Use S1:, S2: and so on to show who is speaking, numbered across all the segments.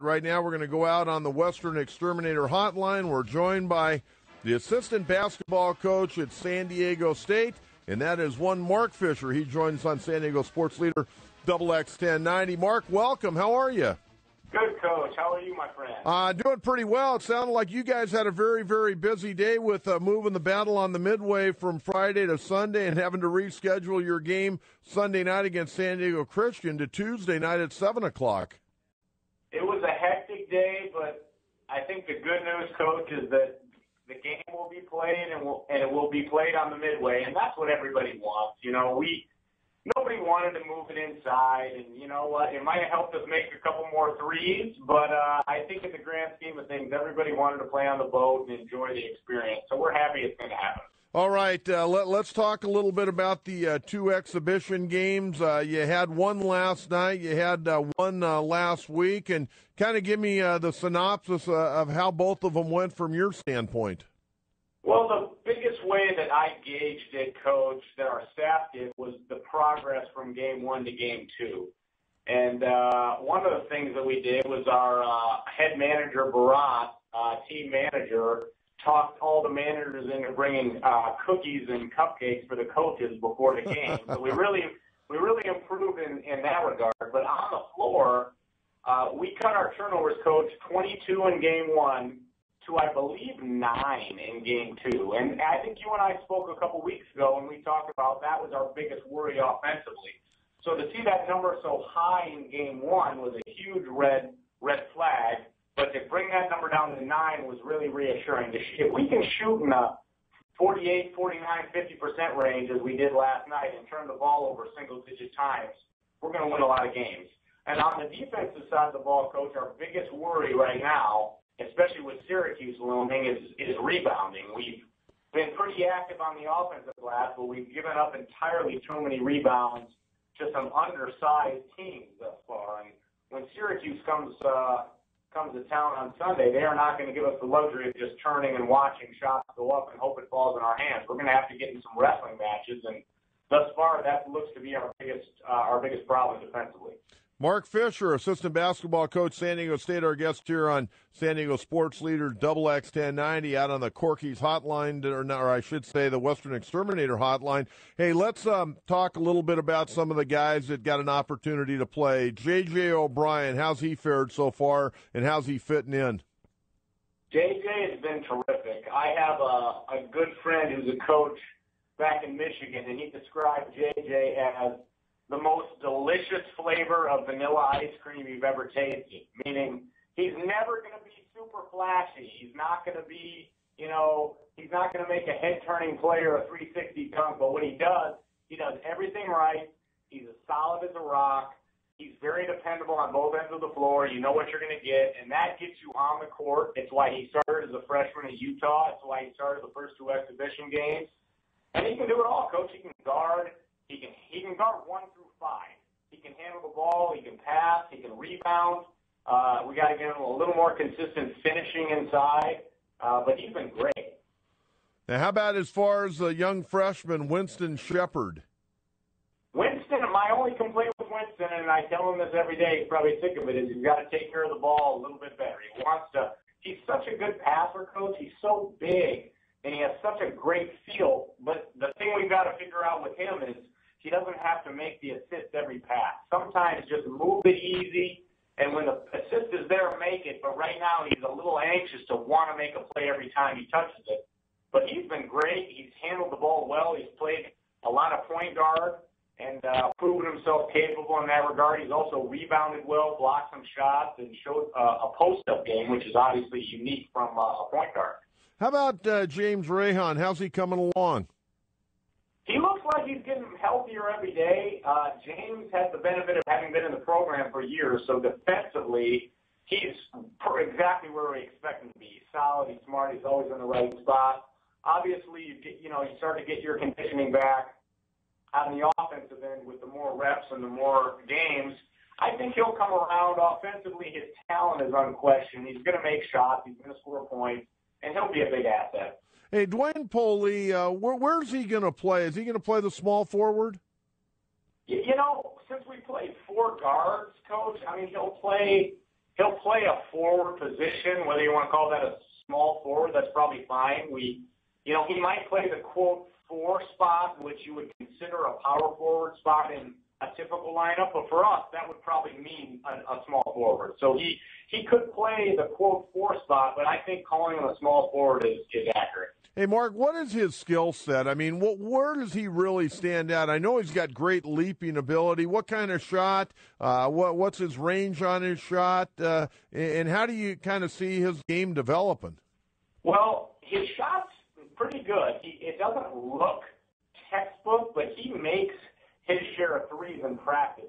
S1: Right now, we're going to go out on the Western Exterminator Hotline. We're joined by the assistant basketball coach at San Diego State, and that is one Mark Fisher. He joins us on San Diego Sports Leader XX 1090. Mark, welcome. How are you?
S2: Good, Coach. How are you, my friend?
S1: Doing pretty well. It sounded like you guys had a very, very busy day with moving the battle on the Midway from Friday to Sunday and having to reschedule your game Sunday night against San Diego Christian to Tuesday night at 7 o'clock.
S2: It was a hectic day, but I think the good news, Coach, is that the game will be played and it will be played on the Midway, and that's what everybody wants. You know, nobody wanted to move it inside, and you know what? It might have helped us make a couple more threes, but I think in the grand scheme of things, everybody wanted to play on the boat and enjoy the experience, so we're happy it's going to happen.
S1: All right, let's talk a little bit about the two exhibition games. You had one last night, you had one last week, and kind of give me the synopsis of how both of them went from your standpoint.
S2: Well, the biggest way that I gauged it, Coach, that our staff did, was the progress from game one to game two. And one of the things that we did was our head manager, Barat, team manager, talked all the managers into bringing cookies and cupcakes for the coaches before the game. So we really improved in that regard. But on the floor, we cut our turnovers, Coach, 22 in game one to, I believe, 9 in game two. And I think you and I spoke a couple weeks ago and we talked about that was our biggest worry offensively. So to see that number so high in game one was a huge red flag. But to bring that number down to 9 was really reassuring. If we can shoot in the 48, 49, 50% range as we did last night and turn the ball over single-digit times, we're going to win a lot of games. And on the defensive side of the ball, Coach, our biggest worry right now, especially with Syracuse looming, is rebounding. We've been pretty active on the offensive glass, but we've given up entirely too many rebounds to some undersized teams thus far. And when Syracuse comes to town on Sunday, they are not going to give us the luxury of just turning and watching shots go up and hope it falls in our hands. We're going to have to get in some wrestling matches, and thus far that looks to be our biggest problem defensively.
S1: Mark Fisher, assistant basketball coach, San Diego State, our guest here on San Diego Sports Leader XX 1090 out on the Corky's hotline, or I should say the Western Exterminator hotline. Hey, let's talk a little bit about some of the guys that got an opportunity to play. J.J. O'Brien, how's he fared so far, and how's he fitting in?
S2: J.J. has been terrific. I have a good friend who's a coach back in Michigan, and he described J.J. as the most delicious flavor of vanilla ice cream you've ever tasted, meaning he's never going to be super flashy. He's not going to be, he's not going to make a head-turning play or a 360 dunk, but when he does everything right. He's as solid as a rock. He's very dependable on both ends of the floor. You know what you're going to get, and that gets you on the court. It's why he started as a freshman at Utah. It's why he started the first two exhibition games. And he can do it all, Coach. He can guard. He can guard 1 through 5. He can handle the ball. He can pass. He can rebound. We got to get him a little more consistent finishing inside, but he's been great.
S1: Now, how about as far as the young freshman, Winston Shepard?
S2: Winston, my only complaint with Winston, and I tell him this every day, he's probably sick of it, is he's got to take care of the ball a little bit better. He's such a good passer, Coach. He's so big, and he has such a great feel. But the thing we've got to figure out with him is he doesn't have to make the assist every pass. Sometimes just move it easy, and when the assist is there, make it. But right now he's a little anxious to want to make a play every time he touches it. But he's been great. He's handled the ball well. He's played a lot of point guard and proven himself capable in that regard. He's also rebounded well, blocked some shots, and showed a post-up game, which is obviously unique from a point guard.
S1: How about James Rahan? How's he coming along?
S2: He looks like he's getting healthier every day. James has the benefit of having been in the program for years, so defensively, he's exactly where we expect him to be. He's solid, he's smart, he's always in the right spot. Obviously, you start to get your conditioning back on the offensive end with the more reps and the more games. I think he'll come around offensively. His talent is unquestioned. He's going to make shots. He's going to score points, and he'll be a big asset.
S1: Hey, Dwayne Poley, where's he going to play? Is he going to play the small forward?
S2: Since we played 4 guards, Coach, he'll play he'll play a forward position, whether you want to call that a small forward, that's probably fine. He might play the quote 4 spot, which you would consider a power forward spot in a typical lineup, but for us, that would probably mean a small forward. So he could play the quote 4 spot, but I think calling him a small forward is accurate.
S1: Hey, Mark, what is his skill set? I mean, where does he really stand out? I know he's got great leaping ability. What kind of shot? What's his range on his shot? And how do you kind of see his game developing?
S2: Well, his shot's pretty good. It doesn't look textbook, but he makes his share of threes in practice.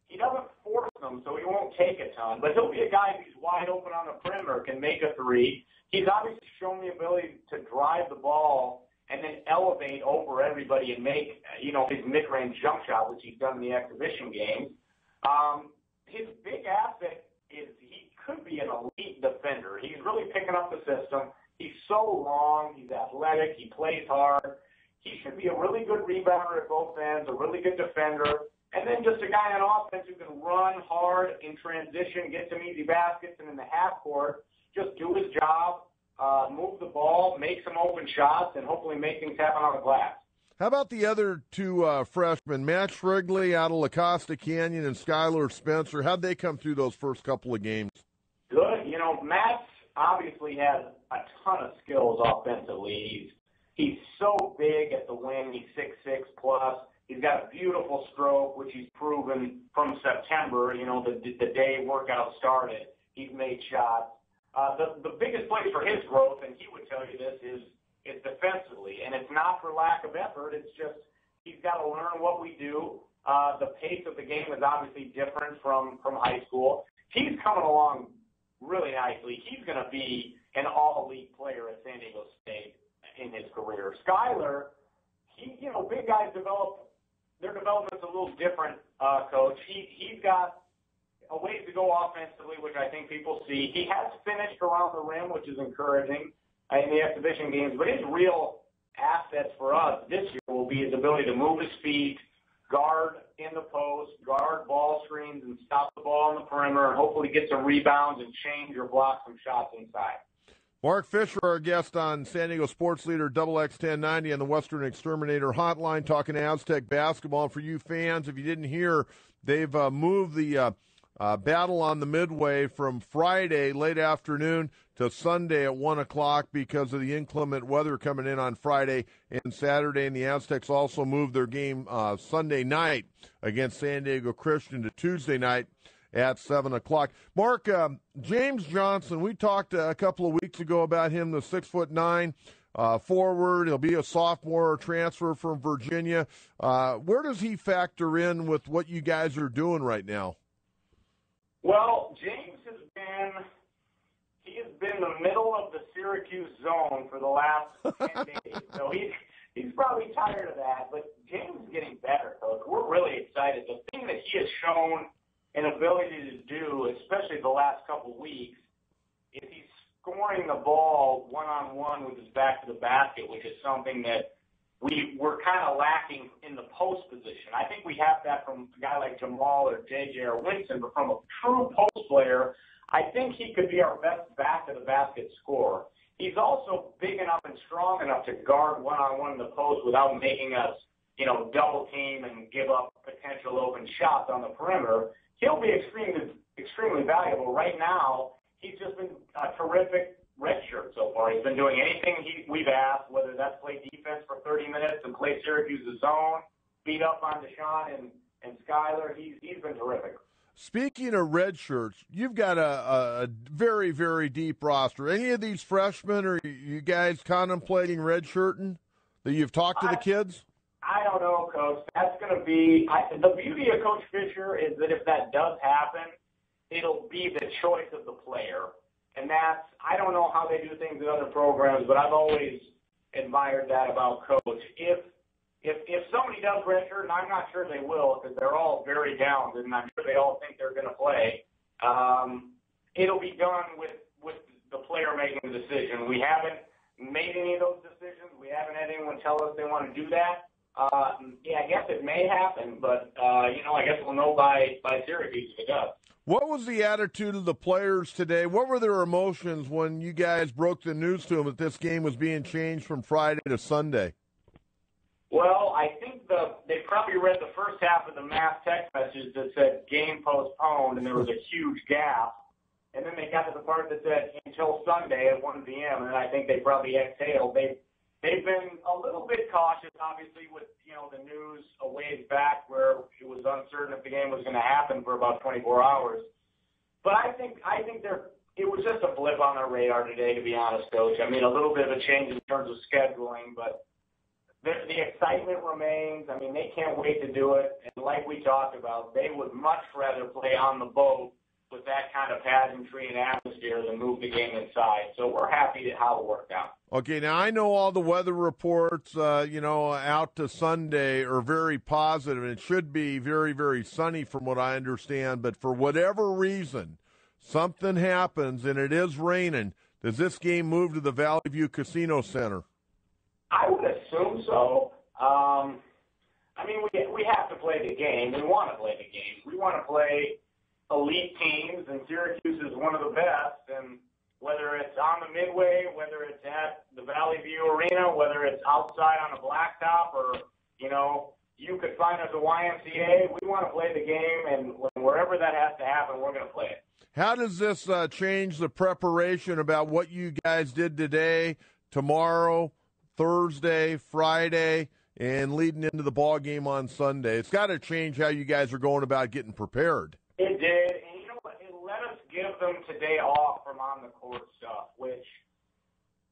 S2: He doesn't force them, so he won't take a ton, but he'll be a guy who's wide open on the perimeter, can make a three. He's obviously shown the ability to drive the ball and then elevate over everybody and make, his mid-range jump shot, which he's done in the exhibition games. His big asset is he could be an elite defender. He's really picking up the system. He's so long. He's athletic. He plays hard. He should be a really good rebounder at both ends, a really good defender, and then just a guy on offense who can run hard in transition, get some easy baskets, and in the half court, just do his job, move the ball, make some open shots, and hopefully make things happen on the glass.
S1: How about the other two freshmen, Matt Shrigley out of La Costa Canyon and Skylar Spencer? How'd they come through those first couple of games?
S2: Good. Matt obviously has a ton of skills offensively. He's so big at the wing. He's 6'6 plus. He's got a beautiful stroke, which he's proven from September, the day workout started. He's made shots. The biggest place for his growth, and he would tell you this, is defensively. And it's not for lack of effort. It's just he's got to learn what we do. The pace of the game is obviously different from high school. He's coming along really nicely. He's going to be an all-elite player at San Diego State in his career. Skylar, big guys their development's a little different, Coach. He's got a ways to go offensively, which I think people see. He has finished around the rim, which is encouraging in the exhibition games, but his real assets for us this year will be his ability to move his feet, guard in the post, guard ball screens, and stop the ball on the perimeter, and hopefully get some rebounds and change or block some shots inside.
S1: Mark Fisher, our guest on San Diego Sports Leader XX1090 on the Western Exterminator Hotline, talking Aztec basketball. And for you fans, if you didn't hear, they've moved the battle on the Midway from Friday late afternoon to Sunday at 1 o'clock because of the inclement weather coming in on Friday and Saturday. And the Aztecs also moved their game Sunday night against San Diego Christian to Tuesday night at 7 o'clock. Mark, James Johnson, we talked a couple of weeks ago about him, the 6'9" forward. He'll be a sophomore transfer from Virginia. Where does he factor in with what you guys are doing right now?
S2: Well, James has been the middle of the Syracuse zone for the last 10 days. So he's probably tired of that, but James is getting better, Coach. We're really excited. The thing that he has shown an ability to do, especially the last couple of weeks, is he's scoring the ball one-on-one with his back to the basket, which is something that we're kind of lacking in the post position. I think we have that from a guy like Jamal or JJ or Winston, but from a true post player, I think he could be our best back to the basket scorer. He's also big enough and strong enough to guard one-on-one in the post without making us, double team and give up potential open shots on the perimeter. He'll be extremely valuable. Right now, he's just been a terrific redshirt so far. He's been doing anything we've asked, whether that's play defense for 30 minutes and play Syracuse's zone, beat up on Deshaun and Skylar. He's been terrific.
S1: Speaking of redshirts, you've got a very, very deep roster. Any of these freshmen, are you guys contemplating redshirting that you've talked to the kids?
S2: I don't know, Coach. That's going to be the beauty of Coach Fisher is that if that does happen, it'll be the choice of the player. And I don't know how they do things in other programs, but I've always admired that about Coach. If somebody does redshirt, and I'm not sure they will because they're all very talented, and I'm sure they all think they're going to play, it'll be done with the player making the decision. We haven't made any of those decisions. We haven't had anyone tell us they want to do that. I guess it may happen, but, I guess we'll know by Syracuse if it does.
S1: What was the attitude of the players today? What were their emotions when you guys broke the news to them that this game was being changed from Friday to Sunday?
S2: Well, I think they probably read the first half of the mass text message that said game postponed, and there was a huge gap. And then they got to the part that said until Sunday at 1 p.m., and I think they probably exhaled. They've been a little bit cautious, obviously, with the news a ways back where it was uncertain if the game was going to happen for about 24 hours. But I think it was just a blip on their radar today, to be honest, Coach. I mean, a little bit of a change in terms of scheduling, but the excitement remains. I mean, they can't wait to do it. And like we talked about, they would much rather play on the boat with that kind of pageantry and atmosphere than move the game inside. So we're happy to how it worked out.
S1: Okay, now I know all the weather reports, out to Sunday are very positive, and it should be very, very sunny from what I understand. But for whatever reason, something happens and it is raining. Does this game move to the Valley View Casino Center?
S2: I would assume so. I mean, we have to play the game. We want to play the game. We want to play elite teams, and Syracuse is one of the best. And whether it's on the Midway, whether it's at the Valley View Arena, whether it's outside on a blacktop, or you could find us a YMCA. We want to play the game, and wherever that has to happen, we're going to play it.
S1: How does this change the preparation about what you guys did today, tomorrow, Thursday, Friday, and leading into the ball game on Sunday? It's got to change how you guys are going about getting prepared.
S2: It did, and you know what? It let us give them today off from on-the-court stuff, which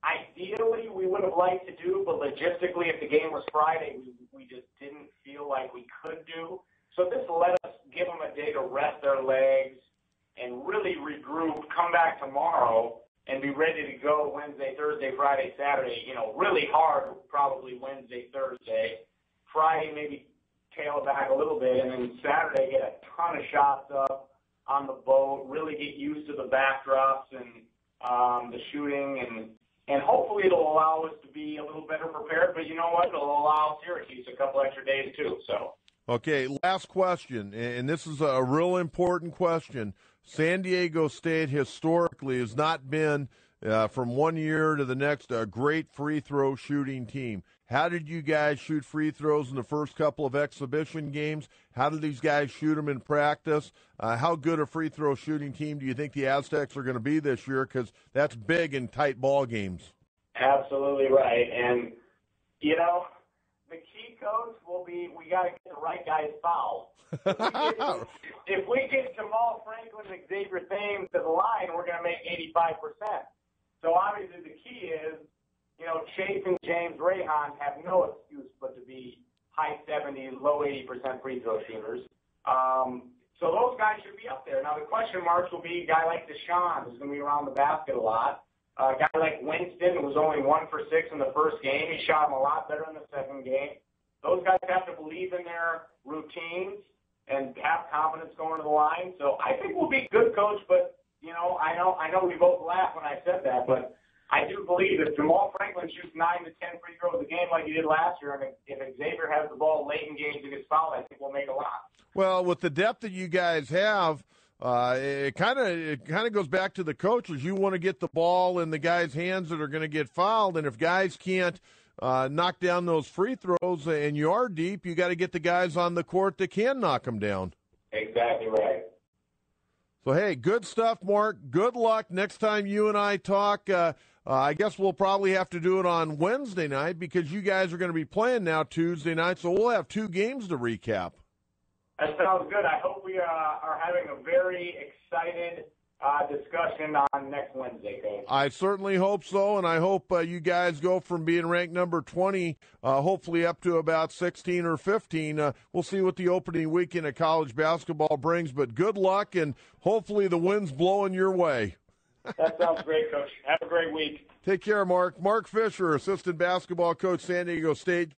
S2: ideally we would have liked to do, but logistically, if the game was Friday, we just didn't feel like we could do. So this let us give them a day to rest their legs and really regroup, come back tomorrow, and be ready to go Wednesday, Thursday, Friday, Saturday, really hard probably Wednesday, Thursday. Friday maybe tail it back a little bit, and then Saturday get a ton of shots up on the boat, really get used to the backdrops and the shooting, and hopefully it'll allow us to be a little better prepared. But you know what? It'll allow Syracuse a couple extra days too. So.
S1: Okay, last question, and this is a real important question. San Diego State historically has not been, from one year to the next, a great free throw shooting team. How did you guys shoot free throws in the first couple of exhibition games? How did these guys shoot them in practice? How good a free throw shooting team do you think the Aztecs are going to be this year? Because that's big in tight ball games.
S2: Absolutely right. And, the key, Coach, will be we got to get the right guys fouled. If we get Jamal Franklin and Xavier Thames to the line, we're going to make 85%. So obviously the key is, Chase and James Rahan have no excuse but to be high 70s, low 80% free throw shooters. So those guys should be up there. Now the question marks will be a guy like Deshaun, who's going to be around the basket a lot. A guy like Winston, who was only 1 for 6 in the first game. He shot him a lot better in the second game. Those guys have to believe in their routines and have confidence going to the line. So I think we'll be good, Coach, but, I know we both laughed when I said that, but I do believe if Jamal Franklin shoots 9 to 10 free throws a game like he did last year, and if Xavier has the ball late in games and gets fouled, I think we'll make a lot.
S1: Well, with the depth that you guys have, it kind of goes back to the coaches. You want to get the ball in the guys' hands that are going to get fouled, and if guys can't knock down those free throws and you are deep, you got to get the guys on the court that can knock them down.
S2: Exactly right.
S1: So, hey, good stuff, Mark. Good luck next time you and I talk. I guess we'll probably have to do it on Wednesday night because you guys are going to be playing now Tuesday night, so we'll have 2 games to recap.
S2: That sounds good. I hope we are having a very excited discussion on next Wednesday, Coach.
S1: I certainly hope so, and I hope you guys go from being ranked number 20, hopefully up to about 16 or 15. We'll see what the opening weekend of college basketball brings, but good luck, and hopefully the wind's blowing your way.
S2: That sounds great, Coach. Have a great week.
S1: Take care, Mark. Mark Fisher, assistant basketball coach, San Diego State.